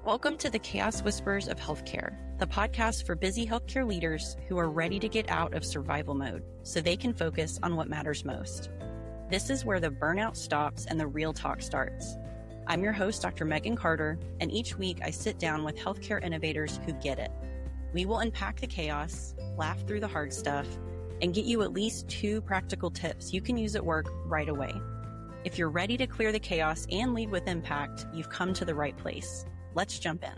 Welcome to the Chaos Whispers of Healthcare, the podcast for busy healthcare leaders who are ready to get out of survival mode so they can focus on what matters most. This is where the burnout stops and the real talk starts. I'm your host, Dr. Megan Carter, and each week I sit down with healthcare innovators who get it. We will unpack the chaos, laugh through the hard stuff, and get you at least 2 practical tips you can use at work right away. If you're ready to clear the chaos and lead with impact, you've come to the right place. Let's jump in.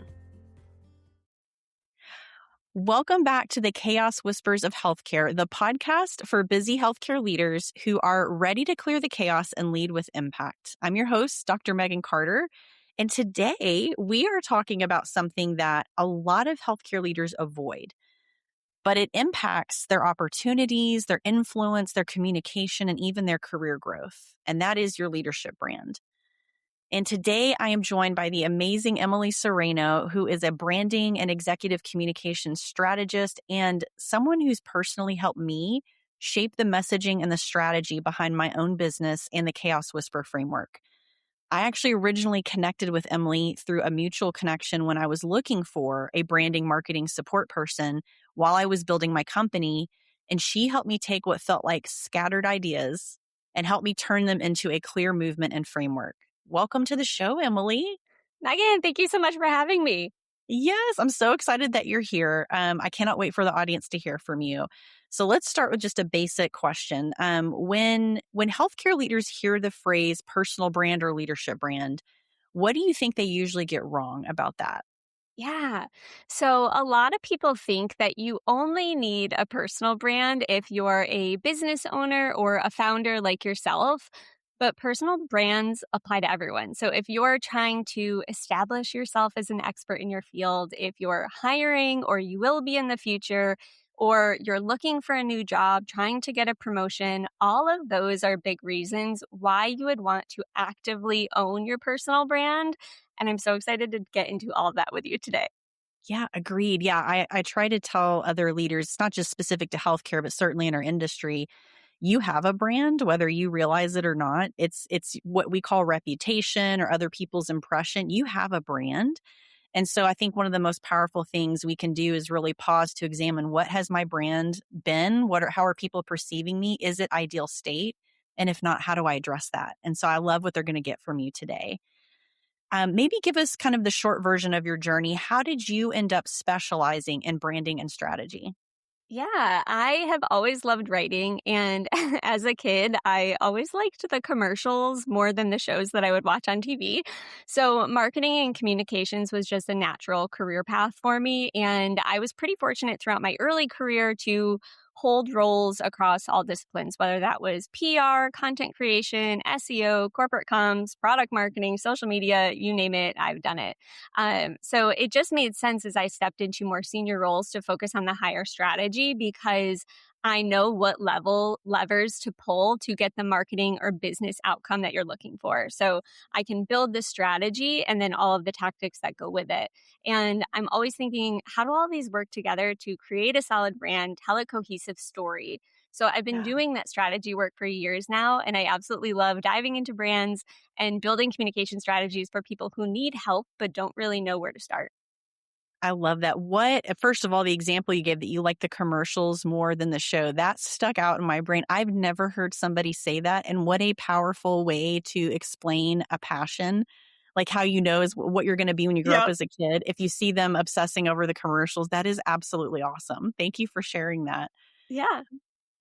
Welcome back to the Chaos Whispers of Healthcare, the podcast for busy healthcare leaders who are ready to clear the chaos and lead with impact. I'm your host, Dr. Megan Carter, and today we are talking about something that a lot of healthcare leaders avoid, but it impacts their opportunities, their influence, their communication, and even their career growth, and that is your leadership brand. And today I am joined by the amazing Emily Sereno, who is a branding and executive communications strategist and someone who's personally helped me shape the messaging and the strategy behind my own business and the Chaos Whisper framework. I actually originally connected with Emily through a mutual connection when I was looking for a branding marketing support person while I was building my company, and she helped me take what felt like scattered ideas and help me turn them into a clear movement and framework. Welcome to the show, Emily. Megan, thank you so much for having me. Yes, I'm so excited that you're here. I cannot wait for the audience to hear from you. So let's start with just a basic question. When healthcare leaders hear the phrase personal brand or leadership brand, what do you think they usually get wrong about that? Yeah. So a lot of people think that you only need a personal brand if you're a business owner or a founder like yourself. But personal brands apply to everyone. So if you're trying to establish yourself as an expert in your field, if you're hiring or you will be in the future, or you're looking for a new job, trying to get a promotion, all of those are big reasons why you would want to actively own your personal brand. And I'm so excited to get into all of that with you today. Yeah, agreed. Yeah, I try to tell other leaders, it's not just specific to healthcare, but certainly in our industry, you have a brand, whether you realize it or not. It's what we call reputation or other people's impression. You have a brand. And so I think one of the most powerful things we can do is really pause to examine, what has my brand been? How are people perceiving me? Is it ideal state? And if not, how do I address that? And so I love what they're going to get from you today. Maybe give us kind of the short version of your journey. How did you end up specializing in branding and strategy? Yeah, I have always loved writing. And as a kid, I always liked the commercials more than the shows that I would watch on TV. So marketing and communications was just a natural career path for me. And I was pretty fortunate throughout my early career to hold roles across all disciplines, whether that was PR, content creation, SEO, corporate comms, product marketing, social media, you name it, I've done it. So it just made sense as I stepped into more senior roles to focus on the higher strategy because I know what levers to pull to get the marketing or business outcome that you're looking for. So I can build the strategy and then all of the tactics that go with it. And I'm always thinking, how do all these work together to create a solid brand, tell a cohesive story? So I've been doing that strategy work for years now, and I absolutely love diving into brands and building communication strategies for people who need help but don't really know where to start. I love that. First of all, the example you gave that you like the commercials more than the show, that stuck out in my brain. I've never heard somebody say that. And what a powerful way to explain a passion, like how you know is what you're going to be when you grow up as a kid. If you see them obsessing over the commercials, that is absolutely awesome. Thank you for sharing that. Yeah.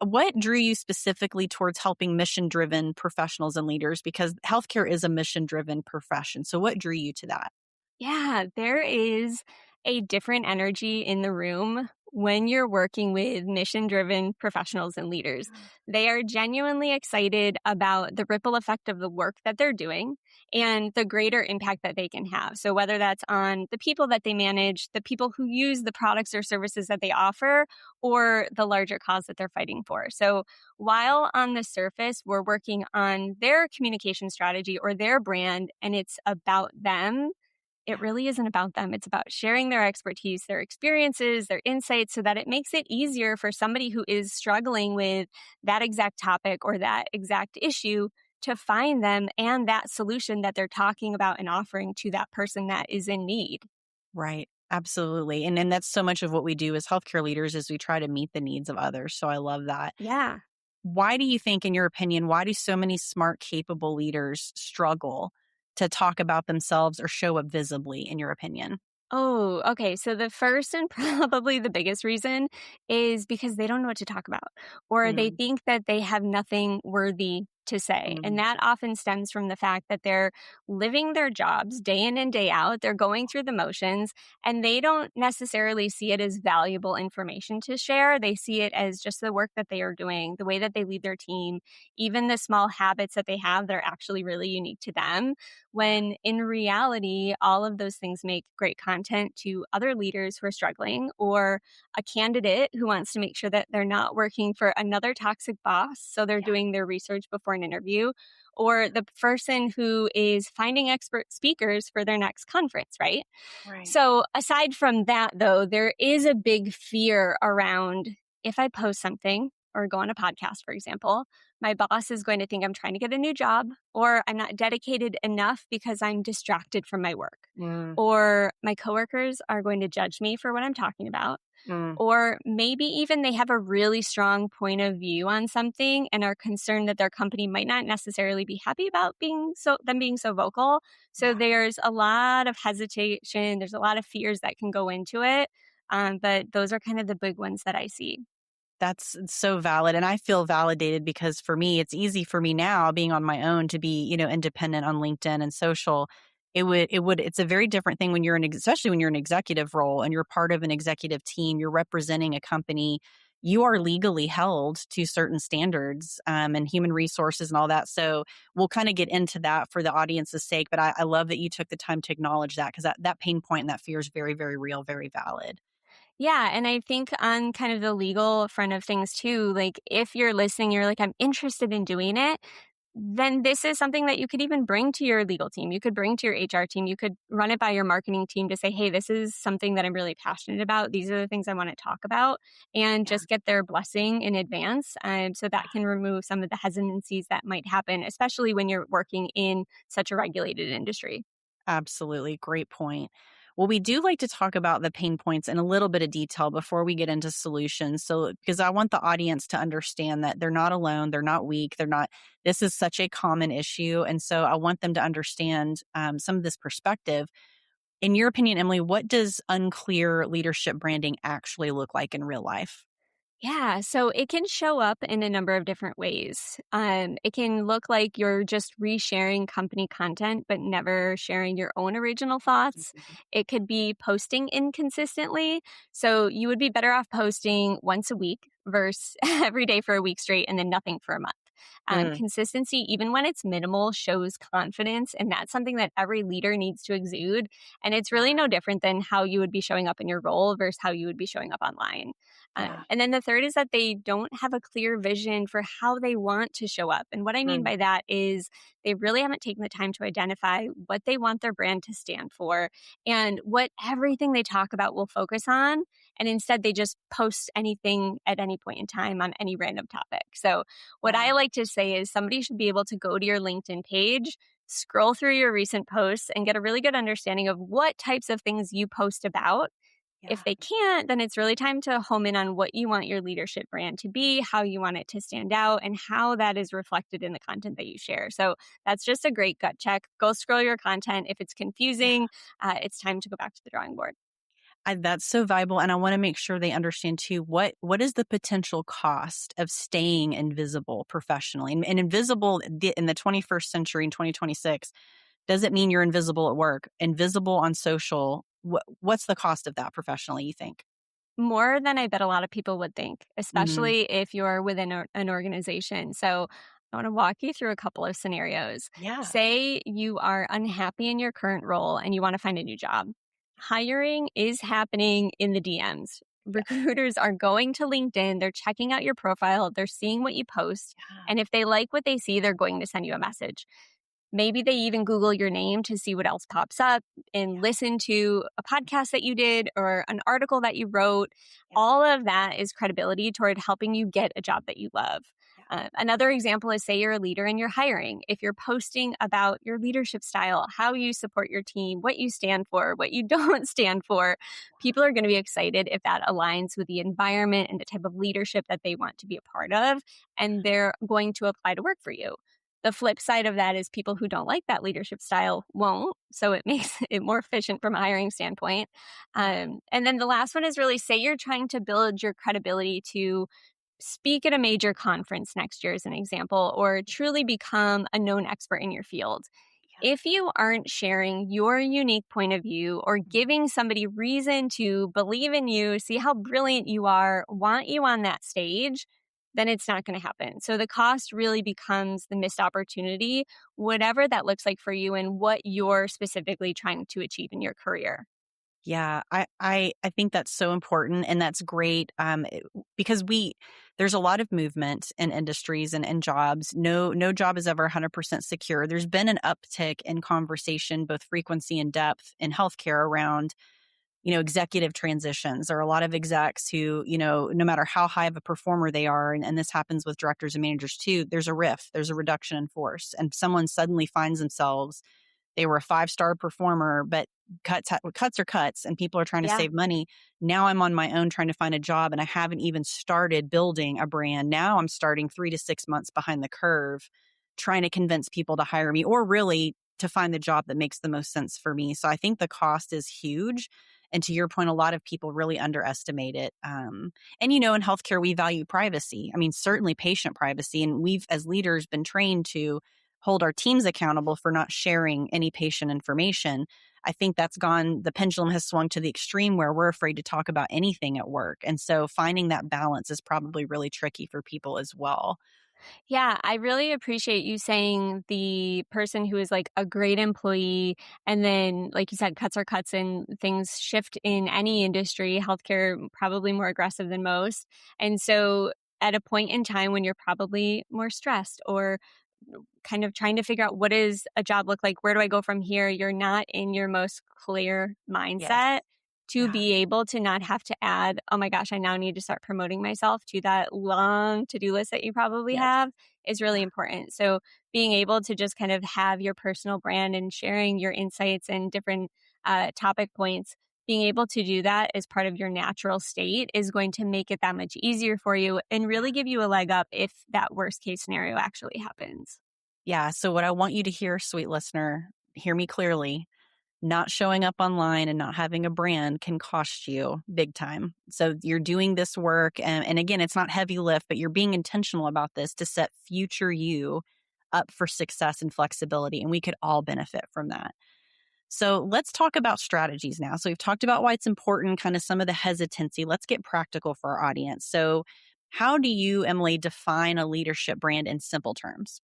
What drew you specifically towards helping mission-driven professionals and leaders? Because healthcare is a mission-driven profession. So what drew you to that? Yeah, there is a different energy in the room when you're working with mission-driven professionals and leaders. They are genuinely excited about the ripple effect of the work that they're doing and the greater impact that they can have. So whether that's on the people that they manage, the people who use the products or services that they offer, or the larger cause that they're fighting for. So while on the surface, we're working on their communication strategy or their brand, and it's about them, it really isn't about them. It's about sharing their expertise, their experiences, their insights, so that it makes it easier for somebody who is struggling with that exact topic or that exact issue to find them and that solution that they're talking about and offering to that person that is in need. Right. Absolutely. And that's so much of what we do as healthcare leaders is we try to meet the needs of others. So I love that. Yeah. Why do you think, in your opinion, why do so many smart, capable leaders struggle to talk about themselves or show up visibly, in your opinion? Oh, okay. So the first and probably the biggest reason is because they don't know what to talk about, or they Mm, think that they have nothing worthy to say. And mm, that often stems from the fact that they're living their jobs day in and day out. They're going through the motions and they don't necessarily see it as valuable information to share. They see it as just the work that they are doing, the way that they lead their team, even the small habits that they have that are actually really unique to them, yeah. when in reality, all of those things make great content to other leaders who are struggling, or a candidate who wants to make sure that they're not working for another toxic boss. So they're Yeah. doing their research before an interview, or the person who is finding expert speakers for their next conference, right? Right. So, aside from that, though, there is a big fear around if I post something or go on a podcast, for example, my boss is going to think I'm trying to get a new job, or I'm not dedicated enough because I'm distracted from my work, Mm, or my coworkers are going to judge me for what I'm talking about, mm, or maybe even they have a really strong point of view on something and are concerned that their company might not necessarily be happy about being so vocal. So yeah. there's a lot of hesitation, there's a lot of fears that can go into it. But those are kind of the big ones that I see. That's so valid. And I feel validated because for me, it's easy for me now being on my own to be, independent on LinkedIn and social. It's a very different thing when you're especially when you're an executive role and you're part of an executive team, you're representing a company, you are legally held to certain standards, and human resources and all that. So we'll kind of get into that for the audience's sake. But I love that you took the time to acknowledge that because that pain point and that fear is very, very real, very valid. Yeah, and I think on kind of the legal front of things too, like if you're listening, you're like, I'm interested in doing it, then this is something that you could even bring to your legal team. You could bring to your HR team. You could run it by your marketing team to say, hey, this is something that I'm really passionate about. These are the things I want to talk about, and Yeah. just get their blessing in advance. So Yeah. that can remove some of the hesitancies that might happen, especially when you're working in such a regulated industry. Absolutely. Great point. Well, we do like to talk about the pain points in a little bit of detail before we get into solutions. So, because I want the audience to understand that they're not alone, they're not weak, this is such a common issue. And so I want them to understand some of this perspective. In your opinion, Emily, what does unclear leadership branding actually look like in real life? Yeah, so it can show up in a number of different ways. It can look like you're just resharing company content, but never sharing your own original thoughts. Mhm. It could be posting inconsistently. So you would be better off posting once a week versus every day for a week straight and then nothing for a month. Mm, Consistency, even when it's minimal, shows confidence. And that's something that every leader needs to exude. And it's yeah, really no different than how you would be showing up in your role versus how you would be showing up online. yeah. And then the third is that they don't have a clear vision for how they want to show up. And what I mean Mm, by that is they really haven't taken the time to identify what they want their brand to stand for and what everything they talk about will focus on. And instead, they just post anything at any point in time on any random topic. So, what I yeah, like to say is somebody should be able to go to your LinkedIn page, scroll through your recent posts, and get a really good understanding of what types of things you post about. If yeah. they can't, then it's really time to home in on what you want your leadership brand to be, how you want it to stand out, and how that is reflected in the content that you share. So that's just a great gut check. Go scroll your content. If it's Yeah. confusing, it's time to go back to the drawing board. That's so valuable, and I wanna make sure they understand too, what is the potential cost of staying invisible professionally? And invisible in the 21st century, in 2026, doesn't mean you're invisible at work. Invisible on social, what's the cost of that professionally, you think? More than I bet a lot of people would think, Mhm. especially if you're within an organization. So I want to walk you through a couple of scenarios. Yeah. Say you are unhappy in your current role and you want to find a new job. Hiring is happening in the DMs. Yeah. Recruiters are going to LinkedIn, they're checking out your profile, they're seeing what you post. Yeah. And if they like what they see, they're going to send you a message. Maybe they even Google your name to see what else pops up and Yeah. listen to a podcast that you did or an article that you wrote. Yeah. All of that is credibility toward helping you get a job that you love. Another example is, say you're a leader and you're hiring. If you're posting about your leadership style, how you support your team, what you stand for, what you don't stand for, people are going to be excited if that aligns with the environment and the type of leadership that they want to be a part of, and they're going to apply to work for you. The flip side of that is people who don't like that leadership style won't. So it makes it more efficient from a hiring standpoint. And then the last one is really, say you're trying to build your credibility to speak at a major conference next year, as an example, or truly become a known expert in your field. If you aren't sharing your unique point of view or giving somebody reason to believe in you, see how brilliant you are, want you on that stage, then it's not going to happen. So the cost really becomes the missed opportunity, whatever that looks like for you and what you're specifically trying to achieve in your career. Yeah, I think that's so important, and that's great, because there's a lot of movement in industries and jobs. No job is ever 100% secure. There's been an uptick in conversation, both frequency and depth, in healthcare around, executive transitions. There are a lot of execs who, no matter how high of a performer they are, and this happens with directors and managers too, there's a rift, there's a reduction in force, and someone suddenly finds themselves, they were a 5-star performer, but cuts are cuts, and people are trying to Yeah. save money. Now I'm on my own trying to find a job, and I haven't even started building a brand. Now I'm starting 3 to 6 months behind the curve, trying to convince people to hire me, or really to find the job that makes the most sense for me. So I think the cost is huge. And to your point, a lot of people really underestimate it. And, in healthcare, we value privacy. I mean, certainly patient privacy. And we've, as leaders, been trained to hold our teams accountable for not sharing any patient information. I think the pendulum has swung to the extreme where we're afraid to talk about anything at work. And so finding that balance is probably really tricky for people as well. Yeah, I really appreciate you saying the person who is like a great employee and then, like you said, cuts are cuts and things shift in any industry, healthcare probably more aggressive than most. And so at a point in time when you're probably more stressed or kind of trying to figure out, what does a job look like? Where do I go from here? You're not in your most clear Yes. mindset. To Yeah. be able to not have to add, oh my gosh, I now need to start promoting myself to that long to-do list that you probably Yes. have is really Yeah. important. So being able to just kind of have your personal brand and sharing your insights and different topic points, being able to do that as part of your natural state is going to make it that much easier for you and really give you a leg up if that worst case scenario actually happens. Yeah. So what I want you to hear, sweet listener, hear me clearly. Not showing up online and not having a brand can cost you big time. So you're doing this work. And again, it's not heavy lift, but you're being intentional about this to set future you up for success and flexibility. And we could all benefit from that. So let's talk about strategies now. So we've talked about why it's important, kind of some of the hesitancy. Let's get practical for our audience. So how do you, Emily, define a leadership brand in simple terms?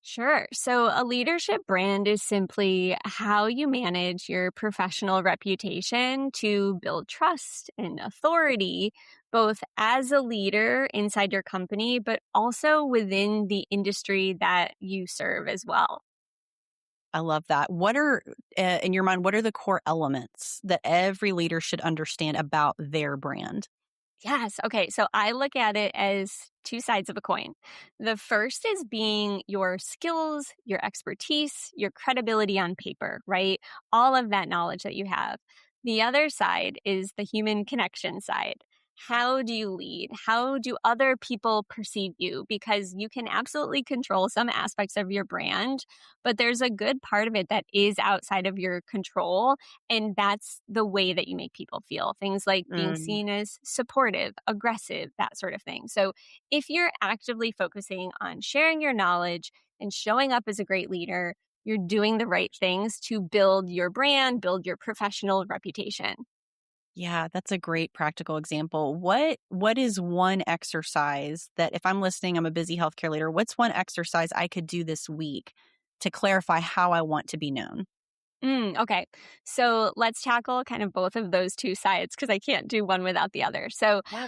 Sure. So a leadership brand is simply how you manage your professional reputation to build trust and authority, both as a leader inside your company, but also within the industry that you serve as well. I love that. What are, in your mind, what are the core elements that every leader should understand about their brand? Yes. Okay. So I look at it as two sides of a coin. The first is being your skills, your expertise, your credibility on paper, right? All of that knowledge that you have. The other side is the human connection side. How do you lead? How do other people perceive you? Because you can absolutely control some aspects of your brand, but there's a good part of it that is outside of your control. And that's the way that you make people feel. Things like being Mm, seen as supportive, aggressive, that sort of thing. So if you're actively focusing on sharing your knowledge and showing up as a great leader, you're doing the right things to build your brand, build your professional reputation. yeah, that's a great practical example. What is one exercise that, if I'm listening, I'm a busy healthcare leader, what's one exercise I could do this week to clarify how I want to be known? Okay. So let's tackle kind of both of those two sides because I can't do one without the other. So Yeah.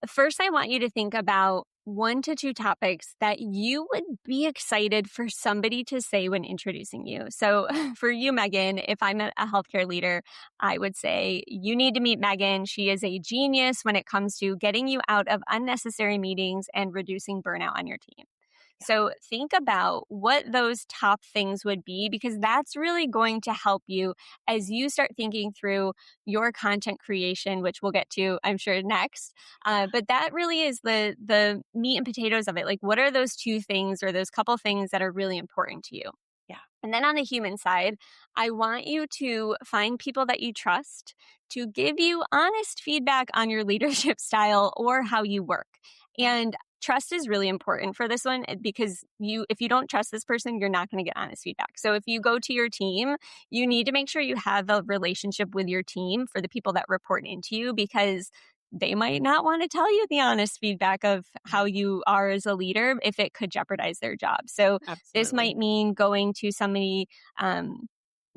first, I want you to think about one to two topics that you would be excited for somebody to say when introducing you. So for you, Megan, if I'm a healthcare leader, I would say you need to meet Megan. She is a genius when it comes to getting you out of unnecessary meetings and reducing burnout on your team. So think about what those top things would be, because that's really going to help you as you start thinking through your content creation, which we'll get to, I'm sure, next. But that really is the meat and potatoes of it. Like, what are those two things or those couple things that are really important to you? Yeah. And then on the human side, I want you to find people that you trust to give you honest feedback on your leadership style or how you work. Yeah. And trust is really important for this one, because if you don't trust this person, you're not going to get honest feedback. So if you go to your team, you need to make sure you have a relationship with your team for the people that report into you, because they might not want to tell you the honest feedback of how you are as a leader if it could jeopardize their job. So this Absolutely. might mean going to somebody,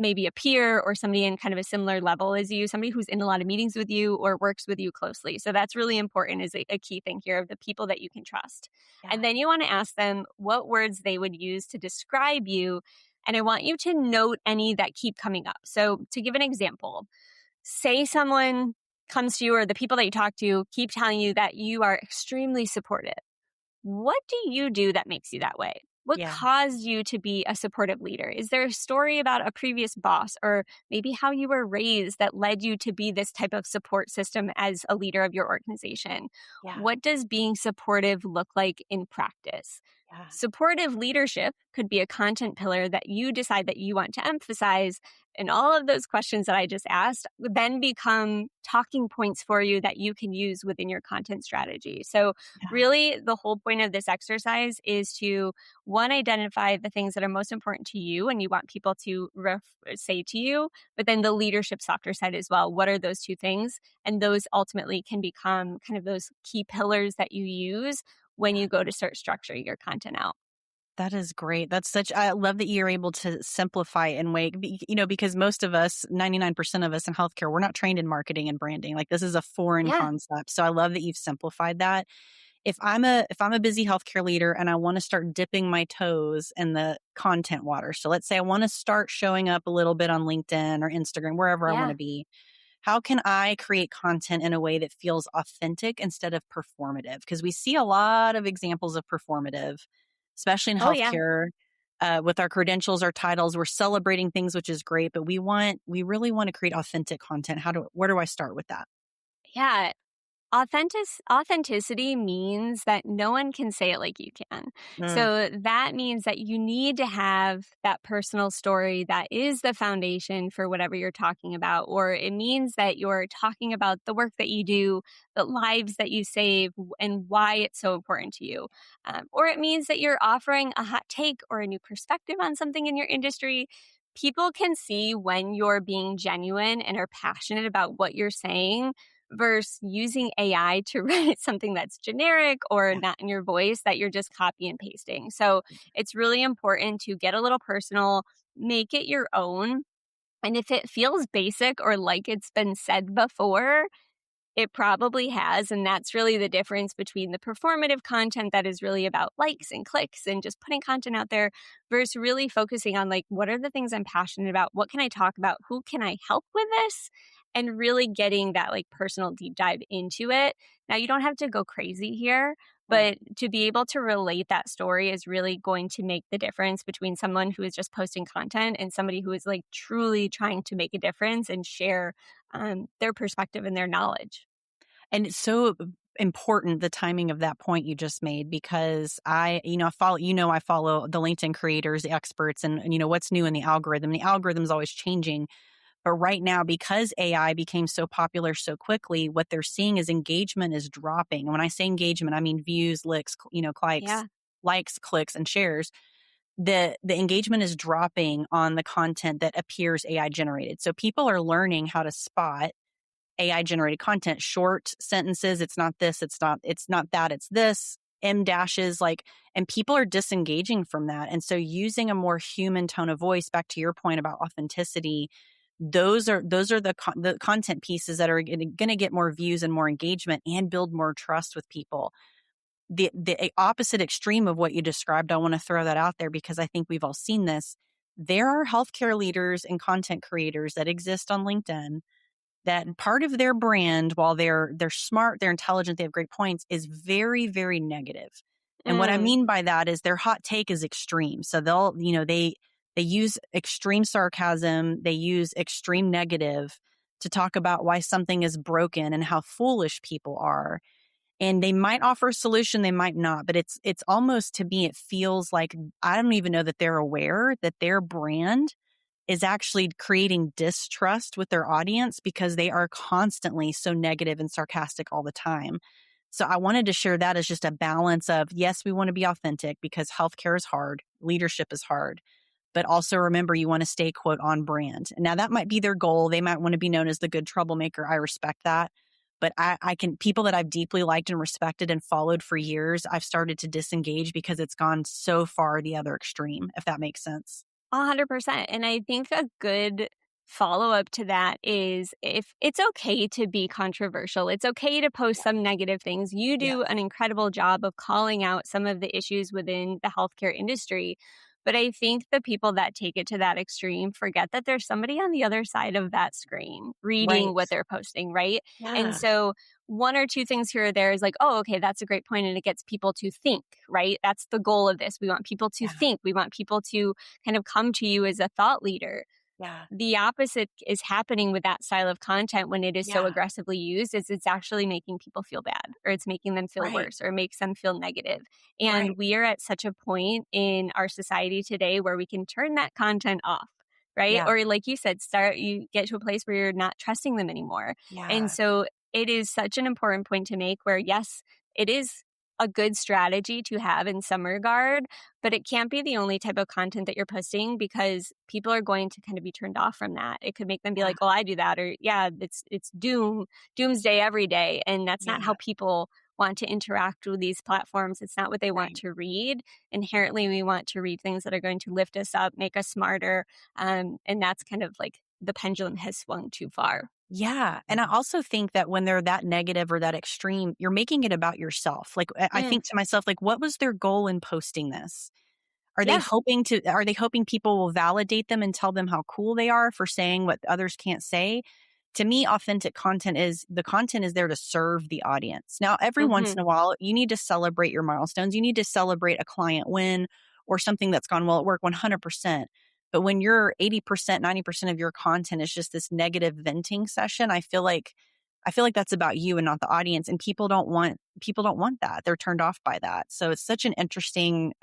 maybe a peer or somebody in kind of a similar level as you, somebody who's in a lot of meetings with you or works with you closely. So that's really important, is a key thing here, of the people that you can trust. Yeah. And then you want to ask them what words they would use to describe you. And I want you to note any that keep coming up. So to give an example, say someone comes to you, or the people that you talk to keep telling you that you are extremely supportive. What do you do that makes you that way? What Yeah. caused you to be a supportive leader? Is there a story about a previous boss, or maybe how you were raised, that led you to be this type of support system as a leader of your organization? Yeah. What does being supportive look like in practice? Yeah. Supportive leadership could be a content pillar that you decide that you want to emphasize. And all of those questions that I just asked would then become talking points for you that you can use within your content strategy. So Yeah. really, the whole point of this exercise is to, one, identify the things that are most important to you and you want people to say to you, but then the leadership softer side as well. What are those two things? And those ultimately can become kind of those key pillars that you use when you go to start structuring your content out. That is great. I love that you're able to simplify and because most of us, 99% of us in healthcare, we're not trained in marketing and branding. Like, this is a foreign Yeah. concept. So I love that you've simplified that. If I'm a busy healthcare leader and I want to start dipping my toes in the content water. So let's say I want to start showing up a little bit on LinkedIn or Instagram, wherever I want Yeah. to be. How can I create content in a way that feels authentic instead of performative? Because we see a lot of examples of performative, especially in Oh, yeah. healthcare. With our credentials, our titles, we're celebrating things, which is great, but we really want to create authentic content. Where do I start with that? Yeah. Authenticity means that no one can say it like you can. Mm, So that means that you need to have that personal story that is the foundation for whatever you're talking about. Or it means that you're talking about the work that you do, the lives that you save, and why it's so important to you. Or it means that you're offering a hot take or a new perspective on something in your industry. People can see when you're being genuine and are passionate about what you're saying, versus using AI to write something that's generic or yeah. not in your voice that you're just copy and pasting. So it's really important to get a little personal, make it your own. And if it feels basic or like it's been said before, it probably has. And that's really the difference between the performative content that is really about likes and clicks and just putting content out there, versus really focusing on, like, what are the things I'm passionate about? What can I talk about? Who can I help with this? And really getting that, like, personal deep dive into it. Now, you don't have to go crazy here, Right. but to be able to relate that story is really going to make the difference between someone who is just posting content and somebody who is, like, truly trying to make a difference and share their perspective and their knowledge. And it's so important, the timing of that point you just made, because I follow the LinkedIn creators, the experts, and what's new in the algorithm. The algorithm's always changing. But right now, because AI became so popular so quickly, what they're seeing is engagement is dropping. And when I say engagement, I mean views, Yeah. likes, clicks, and shares. The engagement is dropping on the content that appears AI generated. So people are learning how to spot AI generated content, short sentences. It's not this, it's not that, it's this, M dashes, and people are disengaging from that. And so using a more human tone of voice, back to your point about authenticity, those are the content pieces that are going to get more views and more engagement and build more trust with people. the opposite extreme of what you described, I want to throw that out there because I think we've all seen this. There are healthcare leaders and content creators that exist on LinkedIn that part of their brand, while they're smart, they're intelligent, they have great points, is very, very negative. And what I Mm, mean by that is their hot take is extreme. So they use extreme sarcasm, they use extreme negative to talk about why something is broken and how foolish people are. And they might offer a solution, they might not, but it's almost, to me, it feels like I don't even know that they're aware that their brand is actually creating distrust with their audience because they are constantly so negative and sarcastic all the time. So I wanted to share that as just a balance of, yes, we want to be authentic because healthcare is hard, leadership is hard, but also remember you want to stay, quote, on brand. Now that might be their goal. They might want to be known as the good troublemaker. I respect that. But I can, people that I've deeply liked and respected and followed for years, I've started to disengage because it's gone so far the other extreme, if that makes sense. 100%. And I think a good follow up to that is if it's okay to be controversial, it's okay to post some negative things. You Yeah. do an incredible job of calling out some of the issues within the healthcare industry. But I think the people that take it to that extreme forget that there's somebody on the other side of that screen reading Right. what they're posting, right? And Yeah. so one or two things here or there is like, oh, okay, that's a great point, and it gets people to think, right? That's the goal of this. We want people to Yeah. think. We want people to kind of come to you as a thought leader. Yeah. The opposite is happening with that style of content when it is so Yeah. aggressively used is it's actually making people feel bad, or it's making them feel Right. worse, or makes them feel negative. And Right. we are at such a point in our society today where we can turn that content off, right? Yeah. Or like you said, you get to a place where you're not trusting them anymore. And Yeah. so it is such an important point to make where yes, it is a good strategy to have in some regard, but it can't be the only type of content that you're posting because people are going to kind of be turned off from that. It could make them be Yeah. like, "Oh, I do that," or "Yeah, it's doomsday every day," and that's not Yeah. how people want to interact with these platforms. It's not what they want Right. to read. Inherently, we want to read things that are going to lift us up, make us smarter, and that's kind of like the pendulum has swung too far. Yeah. And I also think that when they're that negative or that extreme, you're making it about yourself. Like, I Mm, think to myself, like, what was their goal in posting this? yeah. Are they hoping people will validate them and tell them how cool they are for saying what others can't say? To me, authentic content is the content is there to serve the audience. Now, every once Hmm. in a while, you need to celebrate your milestones. You need to celebrate a client win or something that's gone well at work 100%. But when you're 80%, 90% of your content is just this negative venting session, I feel like that's about you and not the audience. And people don't want that. They're turned off by that. So it's such an interesting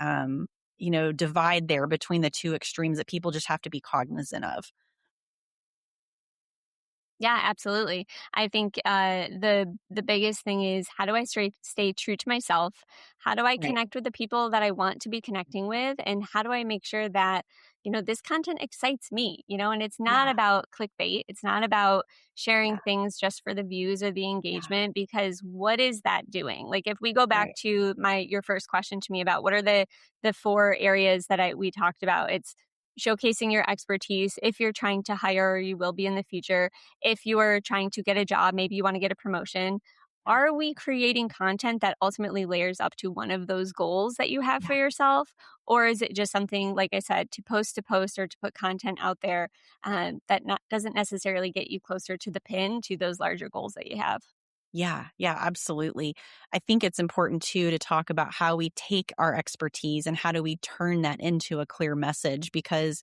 divide there between the two extremes that people just have to be cognizant of. Yeah, absolutely. I think the biggest thing is how do I stay true to myself? How do I Right. connect with the people that I want to be connecting with? And how do I make sure that, this content excites me, and it's not Yeah. about clickbait. It's not about Yeah. sharing things just for the views or the Yeah. engagement, because what is that doing? Like if we go back Right. to your first question to me about what are the four areas that we talked about, it's showcasing your expertise if you're trying to hire or you will be in the future, if you are trying to get a job, maybe you want to get a promotion. Yeah. Are we creating content that ultimately layers up to one of those goals that you have for Yeah. yourself? Or is it just something, like I said, to post or to put content out there that doesn't necessarily get you closer to the pin to those larger goals that you have? Yeah, yeah, absolutely. I think it's important too to talk about how we take our expertise and how do we turn that into a clear message. Because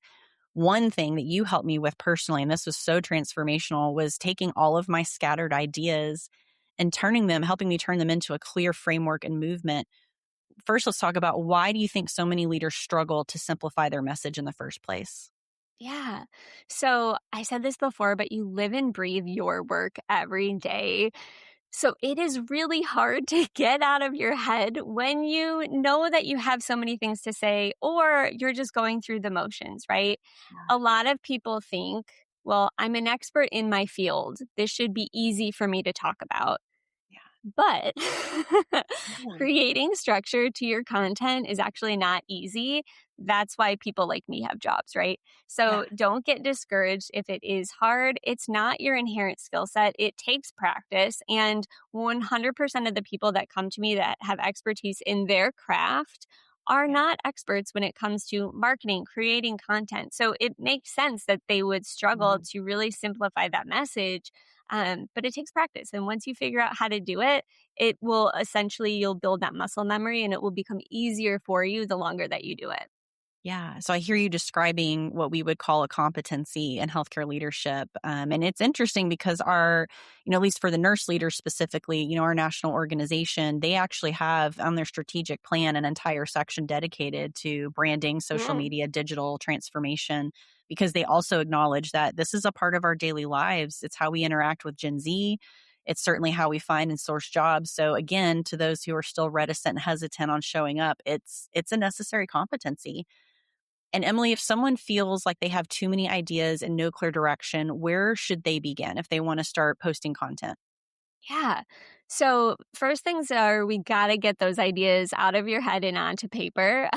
one thing that you helped me with personally, and this was so transformational, was taking all of my scattered ideas and helping me turn them into a clear framework and movement. First, let's talk about, why do you think so many leaders struggle to simplify their message in the first place? Yeah. So I said this before, but you live and breathe your work every day. So it is really hard to get out of your head when you know that you have so many things to say or you're just going through the motions, right? Yeah. A lot of people think, well, I'm an expert in my field. This should be easy for me to talk about. But Yeah. creating structure to your content is actually not easy. That's why people like me have jobs, right? Yeah. So don't get discouraged if it is hard. It's not your inherent skill set. It takes practice. And 100% of the people that come to me that have expertise in their craft are Yeah. not experts when it comes to marketing, creating content. So it makes sense that they would struggle Mhm. to really simplify that message. But it takes practice. And once you figure out how to do it, it will essentially, you'll build that muscle memory and it will become easier for you the longer that you do it. Yeah. So I hear you describing what we would call a competency in healthcare leadership. And it's interesting because at least for the nurse leaders specifically, our national organization, they actually have on their strategic plan an entire section dedicated to branding, social Mm. media, digital transformation, because they also acknowledge that this is a part of our daily lives. It's how we interact with Gen Z. It's certainly how we find and source jobs. So again, to those who are still reticent and hesitant on showing up, it's a necessary competency. And Emily, if someone feels like they have too many ideas and no clear direction, where should they begin if they want to start posting content? Yeah. So, first things are we got to get those ideas out of your head and onto paper,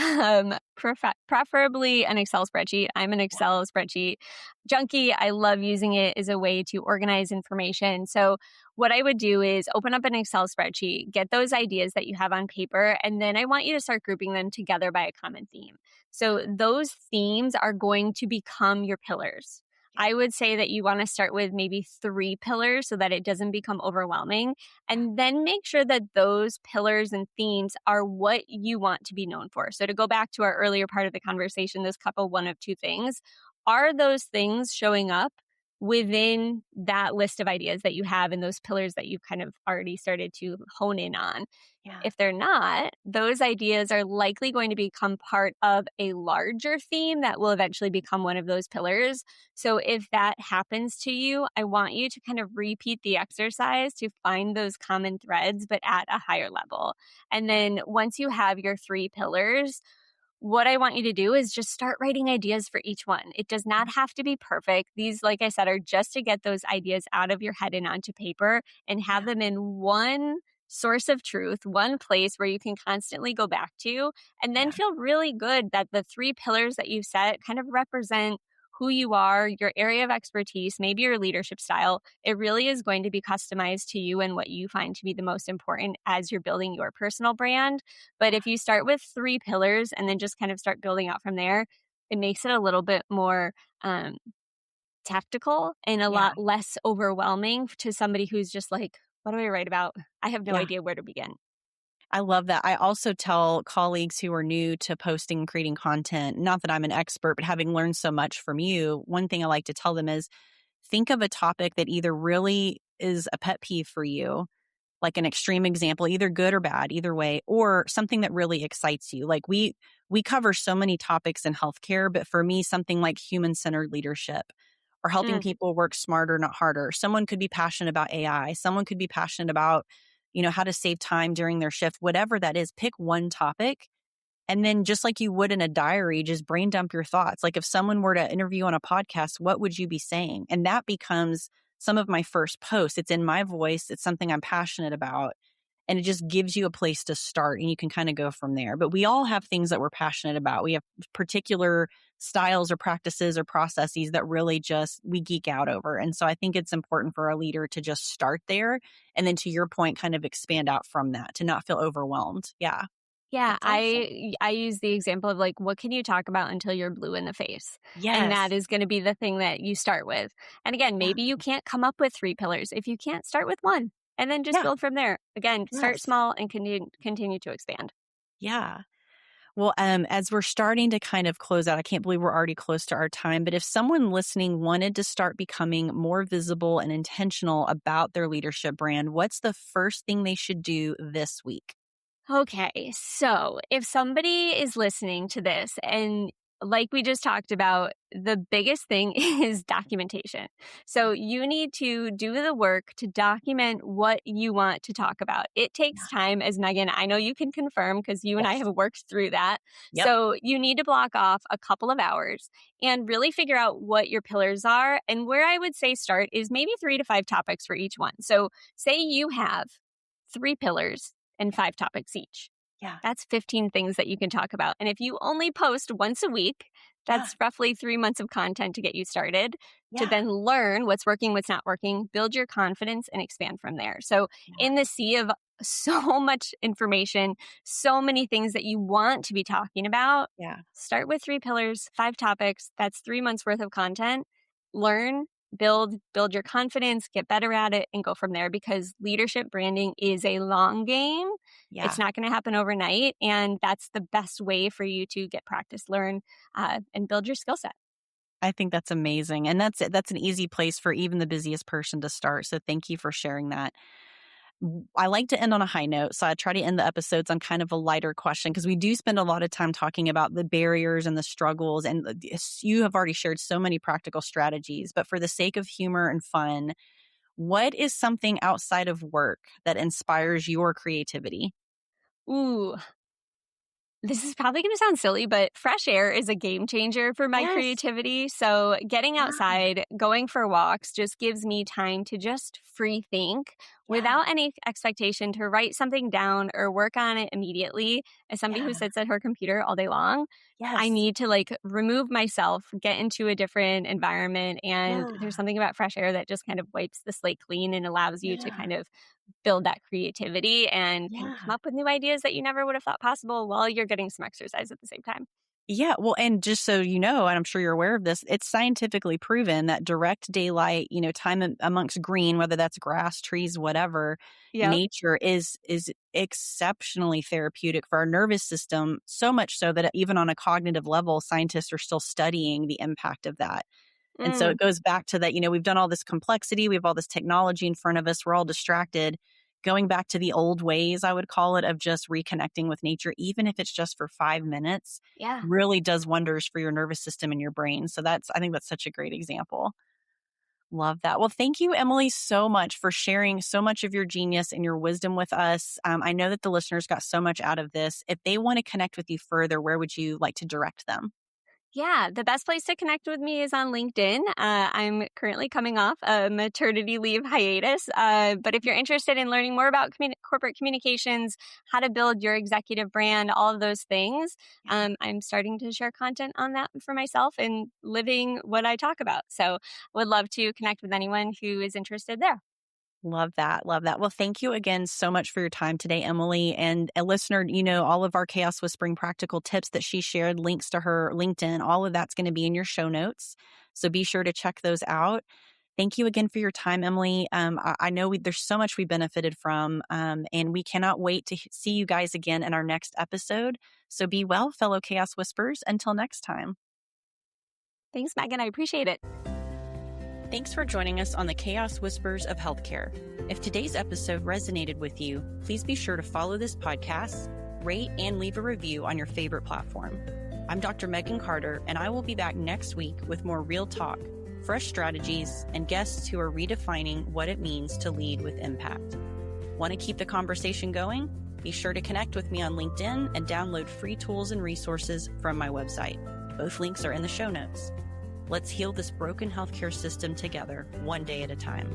preferably an Excel spreadsheet. I'm an Yeah. Excel spreadsheet junkie. I love using it as a way to organize information. So, what I would do is open up an Excel spreadsheet, get those ideas that you have on paper, and then I want you to start grouping them together by a common theme. So, those themes are going to become your pillars. Yeah. I would say that you want to start with maybe 3 pillars so that it doesn't become overwhelming. Yeah. And then make sure that those pillars and themes are what you want to be known for. So, to go back to our earlier part of the conversation, this couple one of two things. Are those things showing up within that list of ideas that you have and those pillars that you've kind of already started to hone in on? Yeah. If they're not, those ideas are likely going to become part of a larger theme that will eventually become one of those pillars. So if that happens to you, I want you to kind of repeat the exercise to find those common threads, but at a higher level. And Yeah. then once you have your 3 pillars, what I want you to do is just start writing ideas for each one. It does not have to be perfect. These, like I said, are just to get those ideas out of your head and onto paper and have Yeah. them in one source of truth, one place where you can constantly go back to, and then Yeah. feel really good that the 3 pillars that you've set kind of represent who you are, your area of expertise, maybe your leadership style. It really is going to be customized to you and what you find to be the most important as you're building your personal brand. But if you start with 3 pillars and then just kind of start building out from there, it makes it a little bit more um, tactical and a Yeah. lot less overwhelming to somebody who's just like, what do I write about? I have no Yeah. idea where to begin. I love that. I also tell colleagues who are new to posting and creating content, not that I'm an expert, but having learned so much from you, one thing I like to tell them is think of a topic that either really is a pet peeve for you, like an extreme example, either good or bad, either way, or something that really excites you. Like we cover so many topics in healthcare, but for me, something like human-centered leadership or helping Mm, people work smarter, not harder. Someone could be passionate about AI. Someone could be passionate about, how to save time during their shift, whatever that is. Pick one topic and then just like you would in a diary, just brain dump your thoughts. Like if someone were to interview on a podcast, what would you be saying? And that becomes some of my first posts. It's in my voice. It's something I'm passionate about. And it just gives you a place to start and you can kind of go from there. But we all have things that we're passionate about. We have particular styles or practices or processes that really just we geek out over. And so I think it's important for a leader to just start there. And then to your point, kind of expand out from that to not feel overwhelmed. Yeah. yeah, That's awesome. I use the example of like, what can you talk about until you're blue in the face? And that Yes. is going to be the thing that you start with. And again, Yeah. maybe you can't come up with 3 pillars. If you can't, start with one and then just Yeah. build from there. Again, start Yes. small and continue to expand. Yeah. Well, as we're starting to kind of close out, I can't believe we're already close to our time, but if someone listening wanted to start becoming more visible and intentional about their leadership brand, what's the first thing they should do this week? Okay, so if somebody is listening to this and like we just talked about, the biggest thing is documentation. Yeah. So you need to do the work to document what you want to talk about. It takes Yeah. time, as Megan, I know you can confirm because you and I Yes. have worked through that. Yep. So you need to block off a couple of hours and really figure out what your pillars are. And where I would say start is maybe 3 to 5 topics for each one. So say you have 3 pillars and 5 topics each. Yeah. That's 15 things that you can talk about. And if you only post once a week, Yeah. that's roughly 3 months of content to get you started, to Yeah. then learn what's working, what's not working, build your confidence, and expand from there. So, Yeah. in the sea of so much information, so many things that you want to be talking about, Yeah. start with 3 pillars, 5 topics. That's 3 months worth of content. Learn, build your confidence, get better at it, and go from there, because leadership branding is a long game. Yeah. It's not going to happen overnight, and that's the best way for you to get practice, learn, and build your skill set. I think that's amazing. And that's an easy place for even the busiest person to start. So thank you for sharing that. I like to end on a high note. So I try to end the episodes on kind of a lighter question, because we do spend a lot of time talking about the barriers and the struggles. And you have already shared so many practical strategies. But for the sake of humor and fun, what is something outside of work that inspires your creativity? Ooh, this is probably going to sound silly, but fresh air is a game changer for my Yes. creativity. So, getting Yeah. outside, going for walks just gives me time to just free think Yeah. without any expectation to write something down or work on it immediately. As somebody who Yeah. sits at her computer all day long, I Yes. need to remove myself, get into a different environment. And there's Yeah. something about fresh air that just kind of wipes the slate clean and allows you to Yeah. kind of build that creativity and kind of come Yeah. up with new ideas that you never would have thought possible while you're getting some exercise at the same time. Yeah, well, and just so you know, and I'm sure you're aware of this, it's scientifically proven that direct daylight, time amongst green, whether that's grass, trees, whatever, Yep. nature is exceptionally therapeutic for our nervous system, so much so that even on a cognitive level, scientists are still studying the impact of that. And so Mm, it goes back to that, we've done all this complexity, we have all this technology in front of us, we're all distracted. Going back to the old ways, I would call it, of just reconnecting with nature, even if it's just for 5 minutes, yeah. really does wonders for your nervous system and your brain. So I think that's such a great example. Love that. Well, thank you, Emily, so much for sharing so much of your genius and your wisdom with us. I know that the listeners got so much out of this. If they want to connect with you further, where would you like to direct them? Yeah, the best place to connect with me is on LinkedIn. I'm currently coming off a maternity leave hiatus. But if you're interested in learning more about corporate communications, how to build your executive brand, all of those things, Yeah. I'm starting to share content on that for myself and living what I talk about. So would love to connect with anyone who is interested there. Love that. Love that. Well, thank you again so much for your time today, Emily. And a listener, all of our Chaos Whispering practical tips that she shared, links to her LinkedIn, all of that's going to be in your show notes. So be sure to check those out. Thank you again for your time, Emily. I know there's so much we benefited from, and we cannot wait to see you guys again in our next episode. So be well, fellow Chaos Whispers. Until next time. Thanks, Megan. I appreciate it. Thanks for joining us on the Chaos Whispers of Healthcare. If today's episode resonated with you, please be sure to follow this podcast, rate, and leave a review on your favorite platform. I'm Dr. Megan Carter, and I will be back next week with more real talk, fresh strategies, and guests who are redefining what it means to lead with impact. Want to keep the conversation going? Be sure to connect with me on LinkedIn and download free tools and resources from my website. Both links are in the show notes. Let's heal this broken healthcare system together, one day at a time.